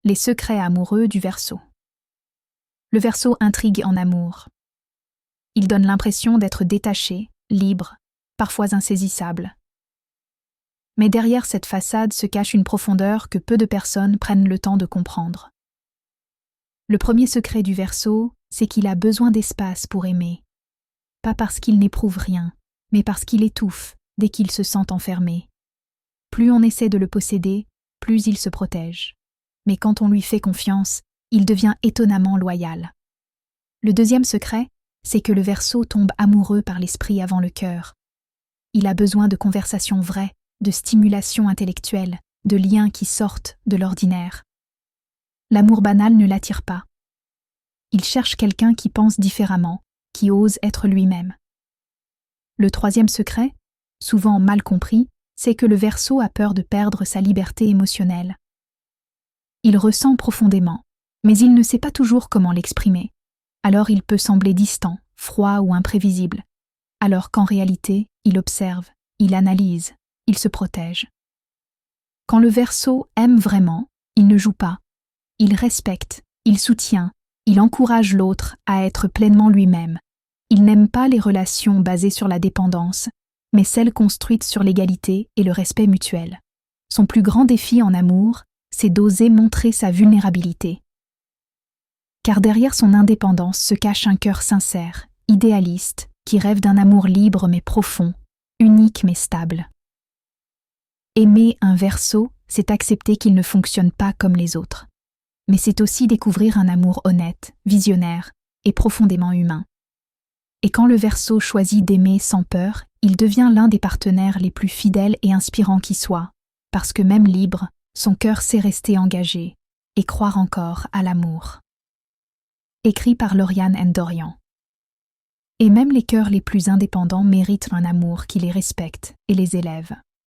Les secrets amoureux du Verseau. Le Verseau intrigue en amour. Il donne l'impression d'être détaché, libre, parfois insaisissable. Mais derrière cette façade se cache une profondeur que peu de personnes prennent le temps de comprendre. Le premier secret du Verseau, c'est qu'il a besoin d'espace pour aimer. Pas parce qu'il n'éprouve rien, mais parce qu'il étouffe dès qu'il se sent enfermé. Plus on essaie de le posséder, plus il se protège. Mais quand on lui fait confiance, il devient étonnamment loyal. Le deuxième secret, c'est que le Verseau tombe amoureux par l'esprit avant le cœur. Il a besoin de conversations vraies, de stimulation intellectuelle, de liens qui sortent de l'ordinaire. L'amour banal ne l'attire pas. Il cherche quelqu'un qui pense différemment, qui ose être lui-même. Le troisième secret, souvent mal compris, c'est que le Verseau a peur de perdre sa liberté émotionnelle. Il ressent profondément, mais il ne sait pas toujours comment l'exprimer. Alors il peut sembler distant, froid ou imprévisible, alors qu'en réalité, il observe, il analyse, il se protège. Quand le Verseau aime vraiment, il ne joue pas. Il respecte, il soutient, il encourage l'autre à être pleinement lui-même. Il n'aime pas les relations basées sur la dépendance, mais celles construites sur l'égalité et le respect mutuel. Son plus grand défi en amour, c'est d'oser montrer sa vulnérabilité. Car derrière son indépendance se cache un cœur sincère, idéaliste, qui rêve d'un amour libre mais profond, unique mais stable. Aimer un Verseau, c'est accepter qu'il ne fonctionne pas comme les autres. Mais c'est aussi découvrir un amour honnête, visionnaire et profondément humain. Et quand le Verseau choisit d'aimer sans peur, il devient l'un des partenaires les plus fidèles et inspirants qui soient, parce que même libre, son cœur sait rester engagé et croire encore à l'amour. Écrit par Lauriane Ndorian. Et même les cœurs les plus indépendants méritent un amour qui les respecte et les élève.